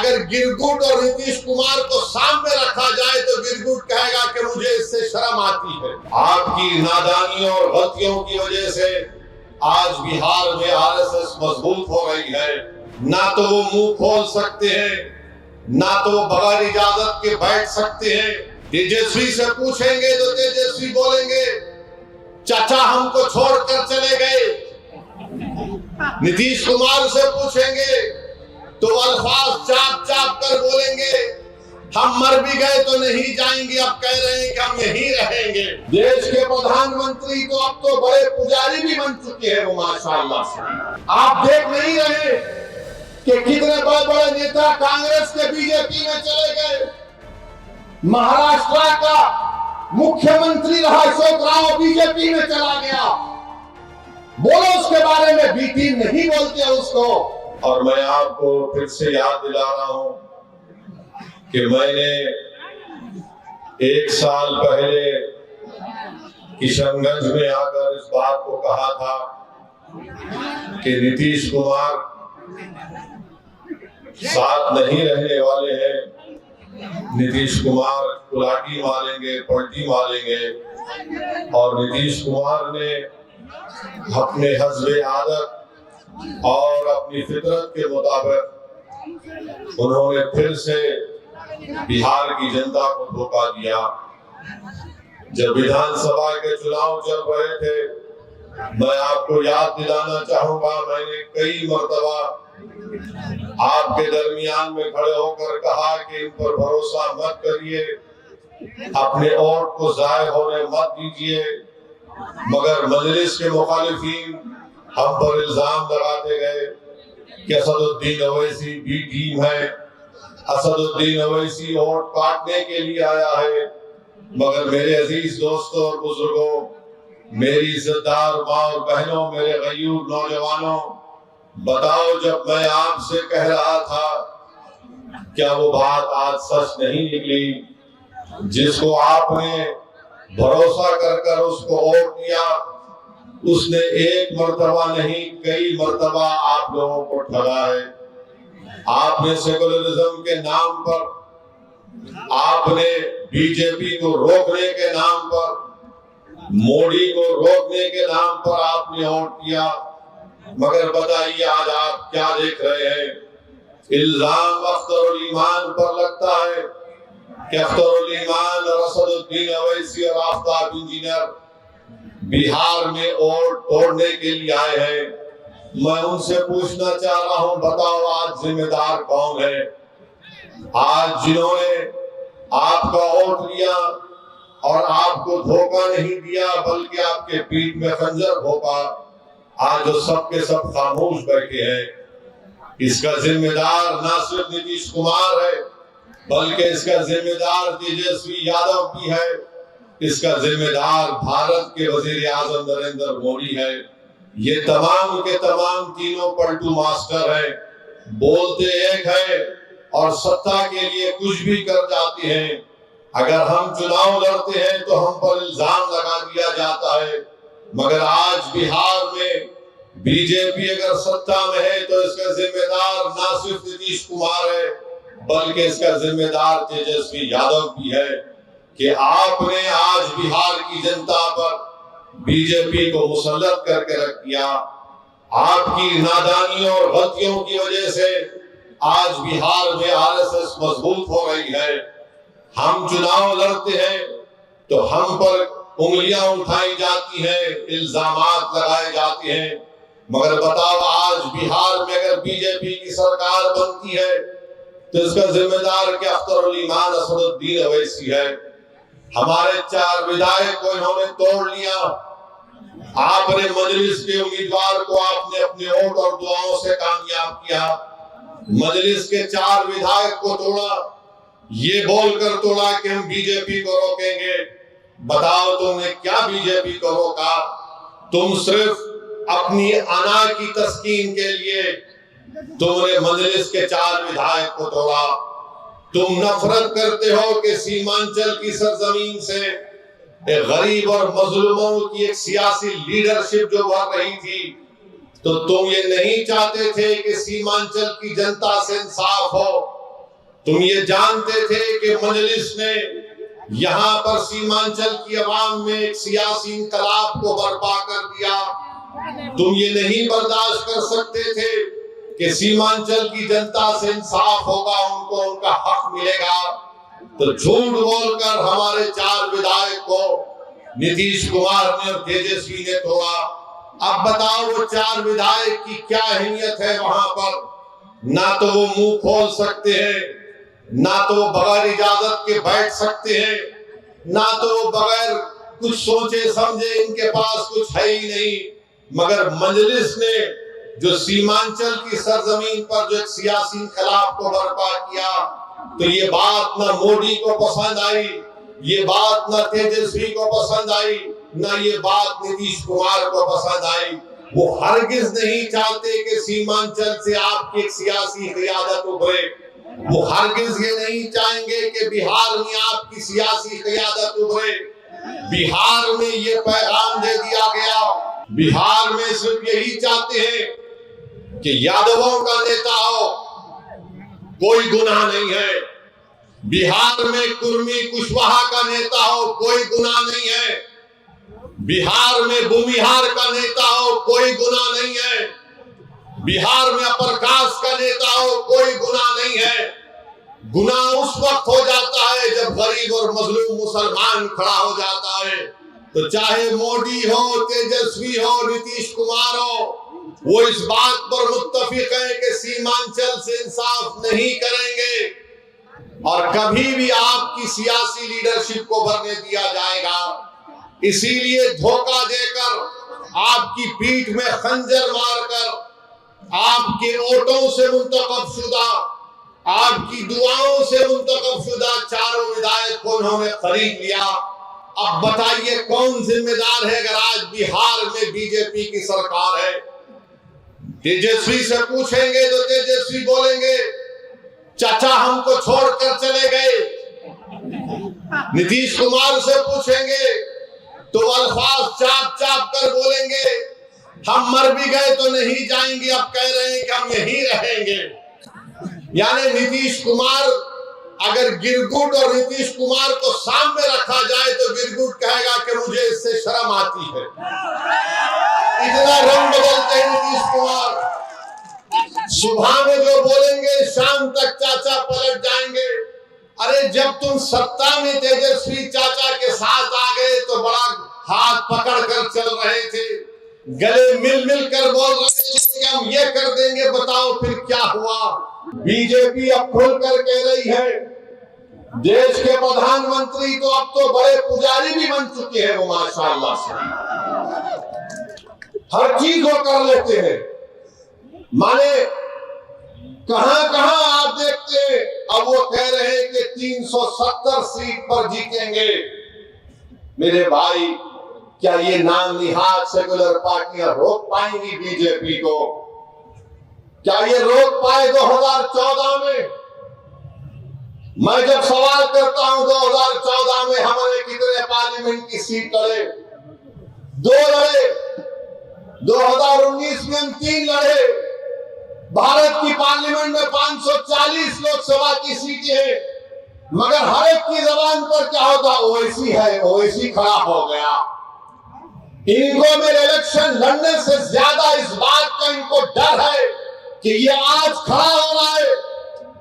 अगर गिरगुट और नीतीश कुमार को सामने रखा जाए तो गिरगुट कहेगा कि मुझे इससे शर्म आती है। आपकी नादानियों और गलतियों की वजह से आज बिहार में आरएसएस मजबूत हो रही है। ना तो वो मुंह खोल सकते हैं, ना तो वो बगैर इजाजत के बैठ सकते हैं। तेजस्वी से पूछेंगे तो तेजस्वी बोलेंगे चाचा हमको छोड़कर चले गए। नीतीश कुमार से पूछेंगे तो अल्फाज चाप चाप कर बोलेंगे हम मर भी गए तो नहीं जाएंगे, अब कह रहे हैं कि हम यहीं रहेंगे। देश के प्रधानमंत्री तो अब तो बड़े पुजारी भी बन चुके हैं वो, माशाअल्लाह से। आप देख नहीं रहे कि कितने बड़े बड़े नेता कांग्रेस के बीजेपी में चले गए। महाराष्ट्र का मुख्यमंत्री रहा अशोक राव बीजेपी में चला गया। बोलो उसके बारे में, बी टीम नहीं बोलते उसको। और मैं आपको फिर से याद दिला रहा हूं कि मैंने 1 साल पहले किशनगंज में आकर इस बात को कहा था कि नीतीश कुमार साथ नहीं रहने वाले हैं। नीतीश कुमार कुलाटी मारेंगे, पलटी मारेंगे। और नीतीश कुमार ने अपने हस्बे आदत और अपनी फितरत के मुताबिक उन्होंने फिर से बिहार की जनता को धोखा दिया। जब विधानसभा के चुनाव चल रहे थे, मैं आपको याद दिलाना चाहूंगा, मैंने कई मर्तबा आपके दरमियान में खड़े होकर कहा कि इन पर भरोसा मत करिए, अपने वोट को जाय होने मत दीजिए। मगर मजलिस के मुखालिफिन हम पर इल्जाम लगाते गए कि असदुद्दीन ओवैसी बी टीम है, असदुद्दीन ओवैसी वोट काटने के लिए आया है। मगर मेरे अजीज दोस्तों और बुजुर्गों, मेरी इज्जतदार माँ और बहनों, मेरे गयूर नौजवानों, बताओ जब मैं आपसे कह रहा था क्या वो बात आज सच नहीं निकली? जिसको आपने भरोसा कर उसको वोट दिया, उसने एक मर्तबा नहीं कई मर्तबा आप लोगों को ठगा है। आपने सेकुलरिज्म के नाम पर, आपने बीजेपी को रोकने के नाम पर, मोदी को रोकने के नाम पर आपने वोट किया। मगर बताइए आज आप क्या देख रहे हैं? इल्जाम अख्तरुल ईमान पर लगता है कि अख्तरुल ईमान और असदुद्दीन ओवैसी और आफ्ताब इंजीनियर बिहार में वोट तोड़ने के लिए आए हैं। मैं उनसे पूछना चाह रहा हूं, बताओ आज जिम्मेदार कौन है? आज जिन्होंने आपका वोट लिया और आपको धोखा नहीं दिया बल्कि आपके पीठ में खंजर भोंका, आज जो सबके सब खामोश बैठे हैं, इसका जिम्मेदार ना सिर्फ नीतीश कुमार है बल्कि इसका जिम्मेदार तेजस्वी यादव भी है। इसका जिम्मेदार भारत के वजीर आजम नरेंद्र मोदी है। ये तमाम के तमाम तीनों पलटू मास्टर हैं, बोलते एक है और सत्ता के लिए कुछ भी कर जाते हैं। अगर हम चुनाव लड़ते हैं तो हम पर इल्जाम लगा दिया जाता है। मगर आज बिहार में बीजेपी अगर सत्ता में है तो इसका जिम्मेदार ना सिर्फ नीतीश कुमार है बल्कि इसका जिम्मेदार तेजस्वी यादव भी है कि आपने आज बिहार की जनता पर बीजेपी को मुसल्लत करके रख दिया। आपकी नादानियों और गलतियों की वजह से आज बिहार में आरएसएस मजबूत हो रही है। हम चुनाव लड़ते हैं तो हम पर उंगलियां उठाई जाती हैं, इल्जामात लगाए जाते हैं। मगर बताओ आज बिहार में अगर बीजेपी की सरकार बनती है तो इसका जिम्मेदार क्या अख्तरुल ईमान असदुद्दीन ओवैसी है। हमारे 4 विधायक को इन्होंने तोड़ लिया। आपने मजलिस के उम्मीदवार को आपने अपने वोट और दुआओं से कामयाब किया। मजलिस के 4 विधायक को तोड़ा, ये बोलकर तोड़ा कि हम बीजेपी को रोकेंगे। बताओ तुमने क्या बीजेपी को रोका? तुम सिर्फ अपनी अना की तस्कीन के लिए तुमने मजलिस के 4 विधायक को तोड़ा। तुम नफरत करते हो कि सीमांचल की सरजमीन से गरीब और मजलूमों की एक सियासी लीडरशिप जो बढ़ रही थी, तो तुम ये नहीं चाहते थे कि सीमांचल की जनता से इंसाफ हो। तुम ये जानते थे कि मजलिस ने यहाँ पर सीमांचल की आवाम में एक सियासी इंकलाब को बर्पा कर दिया। तुम ये नहीं बर्दाश्त कर सकते थे कि सीमांचल की जनता से इंसाफ होगा, उनको उनका हक मिलेगा। तो झूठ बोलकर हमारे 4 विधायक को नीतीश कुमार ने और तेजस्वी ने तोड़ा। अब बताओ वो 4 विधायक की क्या अहमियत है वहां पर? ना तो वो मुंह खोल सकते हैं, ना तो वो बगैर इजाजत के बैठ सकते हैं, ना तो वो बगैर कुछ सोचे समझे, इनके पास कुछ है ही नहीं। मगर मजलिस ने जो सीमांचल की सरजमीन पर जो एक सियासी इंकलाब को बर्पा किया, तो ये बात ना मोदी को पसंद आई, ये बात ना तेजस्वी को पसंद आई, ना ये बात नीतीश कुमार को पसंद आई। वो हरगिज नहीं चाहते कि सीमांचल से आपकी एक सियासी क़यादत उभरे। वो हरगिज ये नहीं चाहेंगे कि बिहार में आपकी सियासी क़यादत उभरे। बिहार में ये पैगाम दे दिया गया, बिहार में सिर्फ यही चाहते हैं कि यादवों का नेता हो, कोई गुनाह नहीं है। बिहार में कुर्मी कुशवाहा का नेता हो, कोई गुनाह नहीं है। बिहार में भूमिहार का नेता हो, कोई गुनाह नहीं है। बिहार में प्रकाश का नेता हो, कोई गुनाह नहीं है। गुनाह उस वक्त हो जाता है जब गरीब और मजलूम मुसलमान खड़ा हो जाता है। तो चाहे मोदी हो, तेजस्वी हो, नीतीश कुमार हो, वो इस बात पर मुत्तफिक है कि सीमांचल से इंसाफ नहीं करेंगे और कभी भी आपकी सियासी लीडरशिप को भरने दिया जाएगा। इसीलिए धोखा देकर, आपकी पीठ में खंजर मारकर, आपके वोटों से मुंतखब शुदा, आपकी दुआओं से मुंतखब शुदा 4 विधायक को उन्होंने खरीद लिया। अब बताइए कौन जिम्मेदार है अगर आज बिहार में बीजेपी की सरकार है? तेजस्वी से पूछेंगे तो तेजस्वी बोलेंगे चाचा हमको छोड़कर चले गए। नीतीश कुमार से पूछेंगे तो अल्फाज चाप चाप कर बोलेंगे हम मर भी गए तो नहीं जाएंगे, अब कह रहे हैं कि हम यहीं रहेंगे। यानी नीतीश कुमार, अगर गिरगुट और नीतीश कुमार को सामने रखा जाए तो गिरगुट कहेगा कि मुझे इससे शर्म आती है। इतना रंग बदलते हैं नीतीश कुमार। सुबह में जो बोलेंगे शाम तक चाचा पलट जाएंगे। अरे जब तुम सत्ता में तेजस्वी चाचा के साथ आ गए तो बड़ा हाथ पकड़ कर चल रहे थे, गले मिल मिल कर बोल रहे थे कि हम ये कर देंगे, बताओ फिर क्या हुआ? बीजेपी अब खुल कर कह रही है, देश के प्रधानमंत्री तो अब तो बड़े पुजारी भी बन चुके हैं, वो माशाअल्लाह से हर चीज वो कर लेते हैं। माने कहां कहां आप देखते हैं, अब वो कह रहे हैं कि 370 सीट पर जीतेंगे। मेरे भाई, क्या ये नाम निहाद सेकुलर पार्टियां रोक पाएंगी बीजेपी को? क्या ये रोक पाए 2014 में? मैं जब सवाल करता हूं 2014 में हमने कितने पार्लियामेंट की सीट लड़े? 2 लड़े। 2019 में हम 3 लड़े। भारत की पार्लियामेंट में 540 लोकसभा की सीटें हैं, मगर हर एक की जबान पर क्या होता? ओवैसी है, ओवैसी खड़ा हो गया। इनको मेरे इलेक्शन लड़ने से ज्यादा इस बात का इनको डर है कि ये आज खड़ा हो रहा है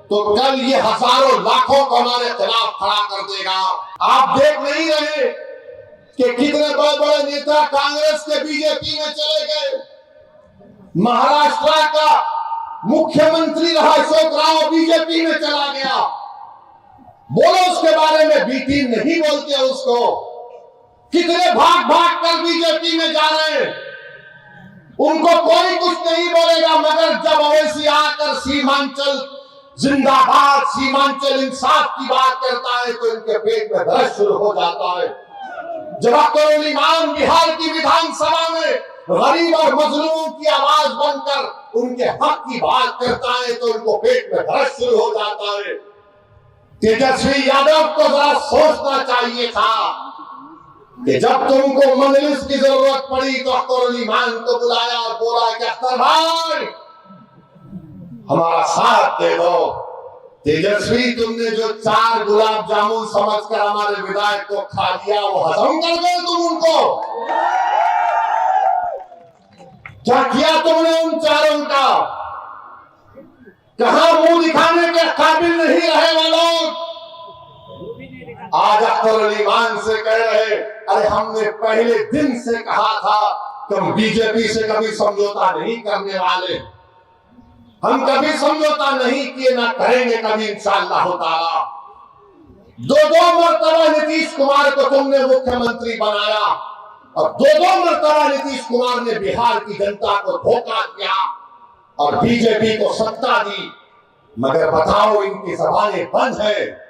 तो कल ये हजारों लाखों को हमारे खिलाफ खड़ा कर देगा। आप देख नहीं रहे कि कितने बड़े बड़े नेता कांग्रेस के बीजेपी में चले गए। महाराष्ट्र का मुख्यमंत्री रहा अशोक राव बीजेपी में चला गया। बोलो उसके बारे में, बी टीम नहीं बोलते उसको। कितने भाग भाग कर बीजेपी में जा रहे हैं, उनको कोई कुछ नहीं बोलेगा। मगर जब ओवैसी आकर सीमांचल जिंदाबाद, सीमांचल इंसाफ की बात करता है तो इनके पेट में दर्द शुरू हो जाता है। जब अख्तर इमाम बिहार की विधानसभा में गरीब और मजलूमों की आवाज बनकर उनके हक की बात करता है तो उनको पेट में दर्द शुरू हो जाता है। तेजस्वी यादव को जरा सोचना चाहिए था कि जब तुमको मजलिस की जरूरत पड़ी तो अख्तर इमाम को बुलाया और बोला कि अख्तर भाई हमारा साथ दे दो। तेजस्वी, तुमने जो 4 गुलाब जामुन समझकर हमारे विधायक को खा लिया, वो हजम कर गए तुम उनको? क्या किया तुमने उन चारों का? कहां मुंह दिखाने के काबिल नहीं रहे वो लोग? आज अख्तर अली खान से कह रहे, अरे हमने पहले दिन से कहा था कि हम बीजेपी से कभी समझौता नहीं करने वाले, हम कभी समझौता नहीं किए, ना करेंगे कभी इंशाअल्लाह ताला। 2 मरतबा नीतीश कुमार को तुमने मुख्यमंत्री बनाया और 2 मरतबा नीतीश कुमार ने बिहार की जनता को धोखा दिया और बीजेपी को सत्ता दी। मगर बताओ, इनकी जबानें बंद है।